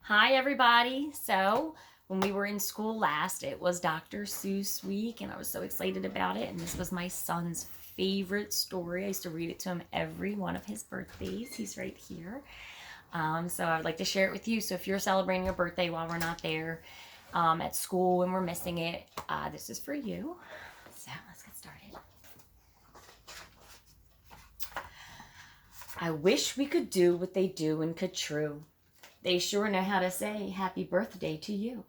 Hi, everybody. So, when we were in school last, it was Dr. Seuss week, and I was so excited about it. And this was my son's favorite story. I used to read it to him every one of his birthdays. He's right here. So, I would like to share it with you. So, if you're celebrating your birthday while we're not there at school and we're missing it, this is for you. So, let's get started. I wish we could do what they do in Catrue. They sure know how to say happy birthday to you.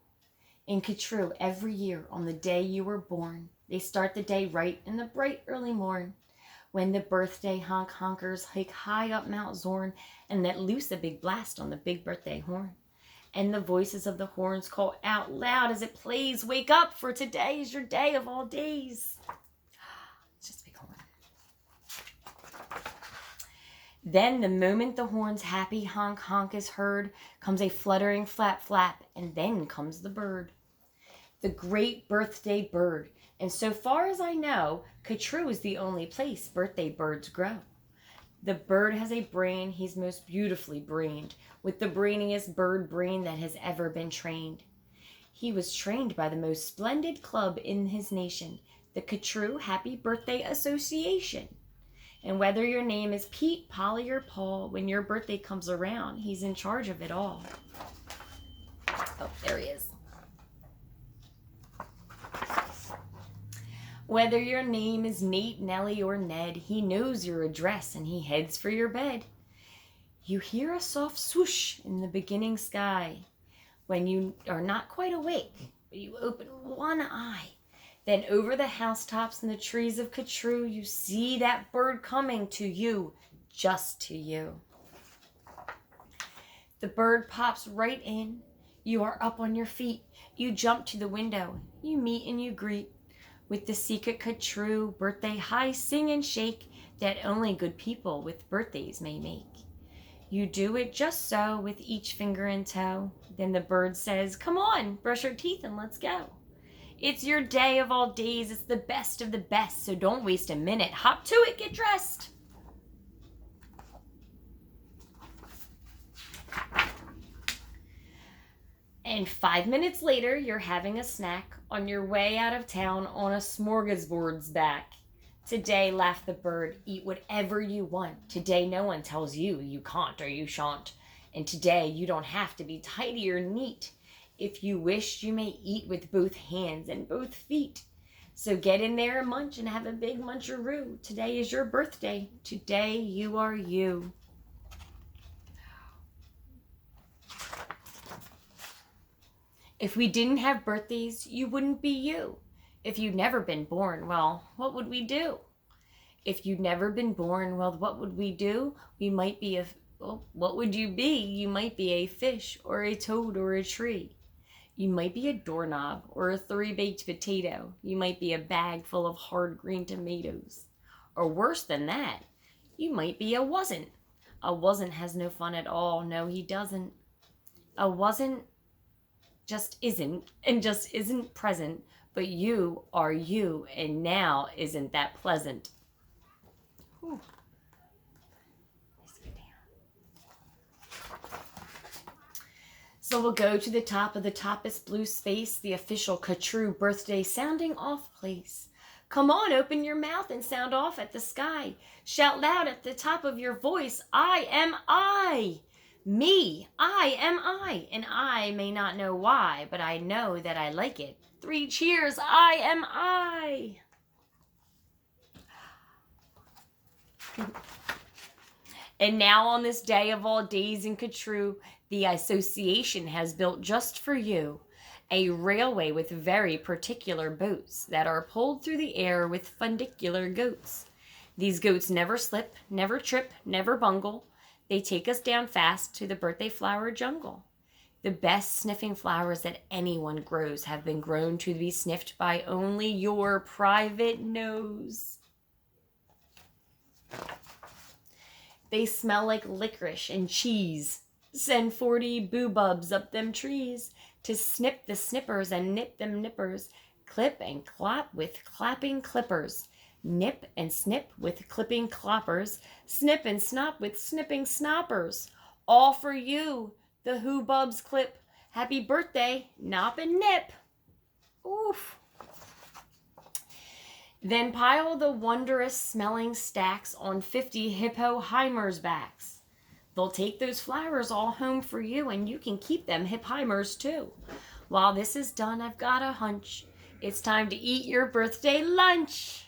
In Catrue, every year on the day you were born, they start the day right in the bright early morn, when the birthday honkers hike high up Mount Zorn and let loose a big blast on the big birthday horn. And the voices of the horns call out loud as it plays, "Wake up, for today is your day of all days." It's just a big horn. Then the moment the horn's happy honk honk is heard, comes a fluttering flap flap, and then comes the bird. The great birthday bird. And so far as I know, Catrue is the only place birthday birds grow. The bird has a brain he's most beautifully brained, with the brainiest bird brain that has ever been trained. He was trained by the most splendid club in his nation, the Catrue Happy Birthday Association. And whether your name is Pete, Polly, or Paul, when your birthday comes around, he's in charge of it all. Oh, there he is. Whether your name is Nate, Nellie, or Ned, he knows your address and he heads for your bed. You hear a soft swoosh in the beginning sky when you are not quite awake, but you open one eye. Then over the housetops and the trees of Catrue, you see that bird coming to you, just to you. The bird pops right in. You are up on your feet. You jump to the window. You meet and you greet with the secret Catrue birthday high sing and shake that only good people with birthdays may make. You do it just so with each finger and toe. Then the bird says, "Come on, brush your teeth and let's go. It's your day of all days. It's the best of the best. So don't waste a minute. Hop to it. Get dressed." And 5 minutes later, you're having a snack on your way out of town on a smorgasbord's back. Today, laughed the bird, eat whatever you want. Today, no one tells you you can't or you shan't. And today, you don't have to be tidy or neat. If you wish, you may eat with both hands and both feet. So get in there and munch and have a big muncheroo. Today is your birthday. Today you are you. If we didn't have birthdays, you wouldn't be you. If you'd never been born, well, what would we do? If you'd never been born, well, what would we do? We might be what would you be? You might be a fish or a toad or a tree. You might be a doorknob or a 3-baked potato. You might be a bag full of hard green tomatoes. Or worse than that, you might be a wasn't. A wasn't has no fun at all. No, he doesn't. A wasn't just isn't and just isn't present, but you are you, and now isn't that pleasant? Whew. So we'll go to the top of the toppest blue space, the official Catrue birthday sounding off place. Come on, open your mouth and sound off at the sky. Shout loud at the top of your voice, "I am I." Me, I am I, and I may not know why, but I know that I like it. 3 cheers, I am I. And now on this day of all days in Catrue, the association has built just for you a railway with very particular boats that are pulled through the air with fundicular goats. These goats never slip, never trip, never bungle. They take us down fast to the birthday flower jungle. The best sniffing flowers that anyone grows have been grown to be sniffed by only your private nose. They smell like licorice and cheese. Send 40 boobubs up them trees to snip the snippers and nip them nippers. Clip and clap with clapping clippers. Nip and snip with clipping cloppers. Snip and snop with snipping snoppers. All for you, The Who Bubs clip, happy birthday, Nop and Nip. Oof. Then pile the wondrous smelling stacks on 50 hippoheimers' backs. They'll take those flowers all home for you, and you can keep them hippoheimers too. While this is done, I've got a hunch. It's time to eat your birthday lunch.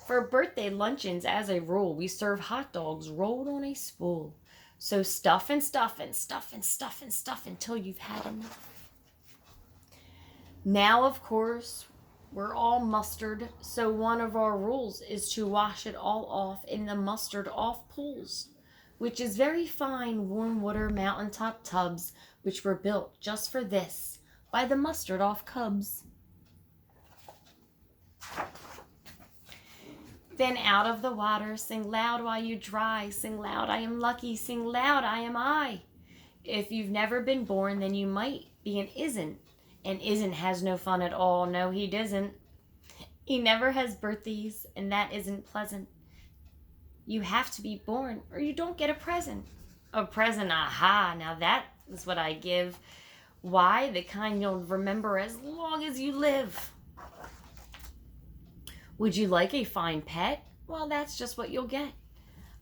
For birthday luncheons, as a rule, we serve hot dogs rolled on a spool. So stuff and stuff and stuff and stuff and stuff until you've had enough. Now, of course, we're all mustard, so one of our rules is to wash it all off in the mustard off pools, which is very fine warm water mountaintop tubs, which were built just for this by the mustard off cubs. Then out of the water, sing loud while you dry, sing loud I am lucky, sing loud I am I. If you've never been born, then you might be an isn't. And isn't has no fun at all. No, he doesn't. He never has birthdays, and that isn't pleasant. You have to be born, or you don't get a present. A present, aha, now that is what I give. Why? The kind you'll remember as long as you live. Would you like a fine pet? Well, that's just what you'll get.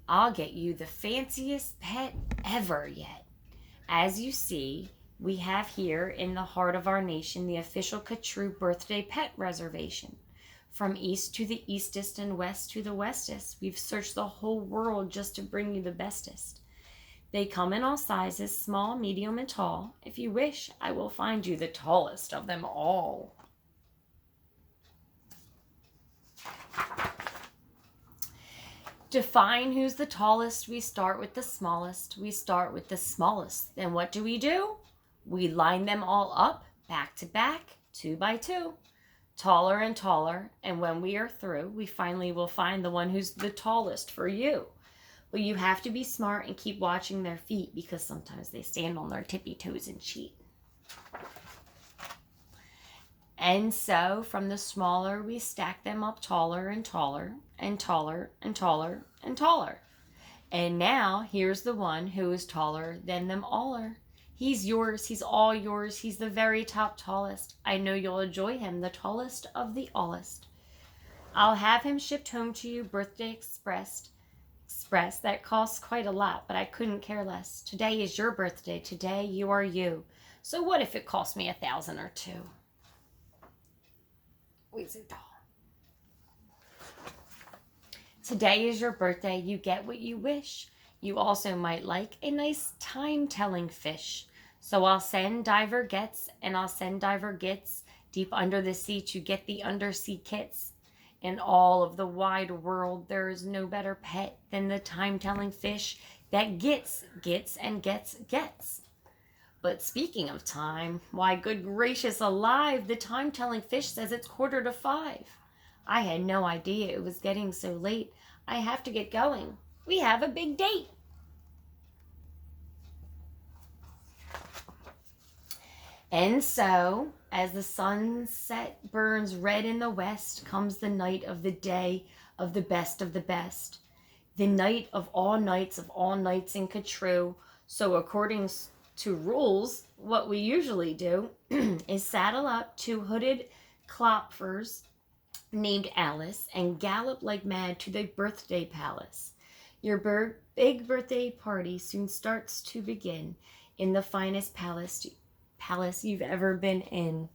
I'll get you the fanciest pet ever yet. As you see, we have here in the heart of our nation the official Katru birthday pet reservation. From east to the eastest and west to the westest, we've searched the whole world just to bring you the bestest. They come in all sizes, small, medium, and tall. If you wish, I will find you the tallest of them all. To find who's the tallest, we start with the smallest. We start with the smallest. Then what do? We line them all up, back to back, 2 by 2, taller and taller, and when we are through, we finally will find the one who's the tallest for you. But you have to be smart and keep watching their feet, because sometimes they stand on their tippy toes and cheat. And so, from the smaller, we stack them up taller and taller, and taller and taller and taller. And now, here's the one who is taller than them all. He's yours, he's all yours, he's the very top tallest. I know you'll enjoy him, the tallest of the allest. I'll have him shipped home to you, birthday express. That costs quite a lot, but I couldn't care less. Today is your birthday, today you are you. So what if it cost me 1,000 or 2? Today is your birthday, you get what you wish. You also might like a nice time-telling fish. So I'll send Diver Gets, and I'll send Diver Gets deep under the sea to get the undersea kits. In all of the wide world, there is no better pet than the time-telling fish that gets. But speaking of time, why, good gracious alive, the time-telling fish says it's 4:45. I had no idea it was getting so late. I have to get going. We have a big date. And so, as the sunset burns red in the west, comes the night of the day of the best of the best. The night of all nights in Katru. So according to rules, what we usually do is saddle up 2 hooded klopfers named Alice and gallop like mad to the birthday palace. Your big birthday party soon starts to begin in the finest palace you've ever been in.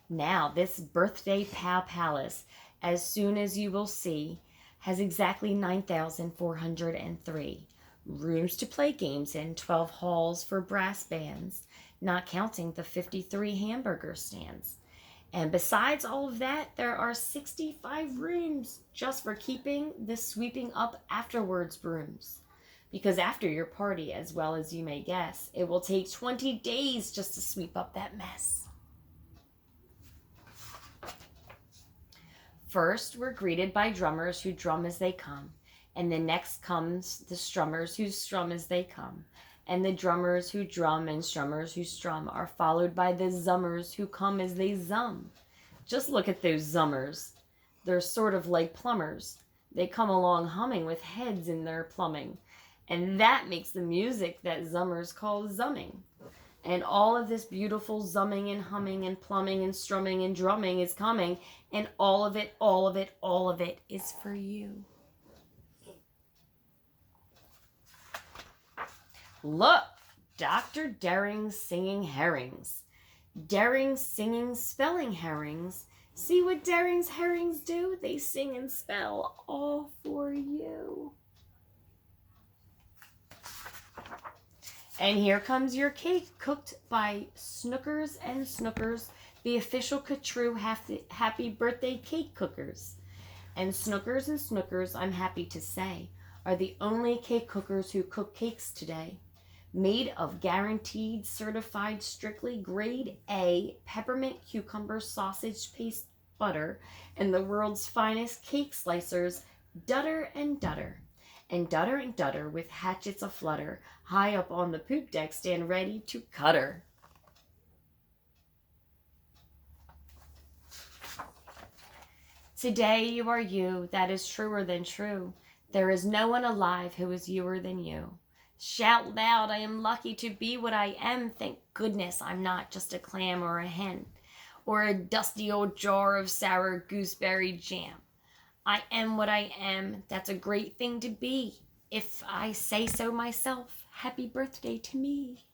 Now, this birthday palace, as soon as you will see, has exactly 9,403 rooms to play games in, 12 halls for brass bands, not counting the 53 hamburger stands. And besides all of that, there are 65 rooms just for keeping the sweeping up afterwards brooms. Because after your party, as well as you may guess, it will take 20 days just to sweep up that mess. First, we're greeted by drummers who drum as they come. And then next comes the strummers who strum as they come. And the drummers who drum and strummers who strum are followed by the zummers who come as they zum. Just look at those zummers. They're sort of like plumbers. They come along humming with heads in their plumbing. And that makes the music that Zummers call zumming. And all of this beautiful zumming and humming and plumbing and strumming and drumming is coming. And all of it, all of it, all of it is for you. Look, Dr. Daring singing herrings. Daring singing spelling herrings. See what Daring's herrings do? They sing and spell all for you. And here comes your cake cooked by Snookers and Snookers, the official Catrue happy birthday cake cookers. And Snookers and Snookers, I'm happy to say, are the only cake cookers who cook cakes today. Made of guaranteed, certified, strictly grade A peppermint cucumber sausage paste butter and the world's finest cake slicers, Dutter and Dutter. And Dutter with hatchets aflutter, high up on the poop deck stand ready to cut her. Today you are you, that is truer than true. There is no one alive who is youer than you. Shout loud, I am lucky to be what I am. Thank goodness I'm not just a clam or a hen, or a dusty old jar of sour gooseberry jam. I am what I am. That's a great thing to be. If I say so myself, happy birthday to me.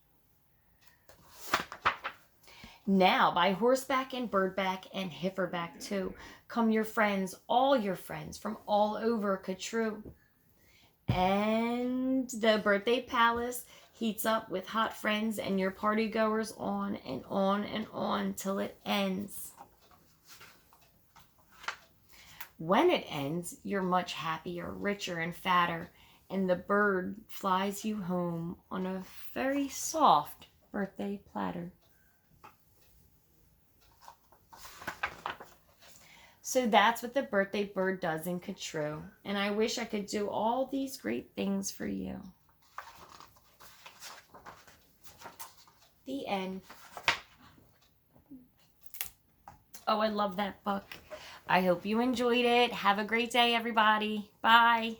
Now, by horseback and birdback and heiferback too, come your friends, all your friends from all over Catrue. And the birthday palace heats up with hot friends and your party goers on and on and on till it ends. When it ends, you're much happier, richer, and fatter, and the bird flies you home on a very soft birthday platter. So that's what the birthday bird does in Catrue, and I wish I could do all these great things for you. The end. Oh, I love that book. I hope you enjoyed it. Have a great day, everybody. Bye.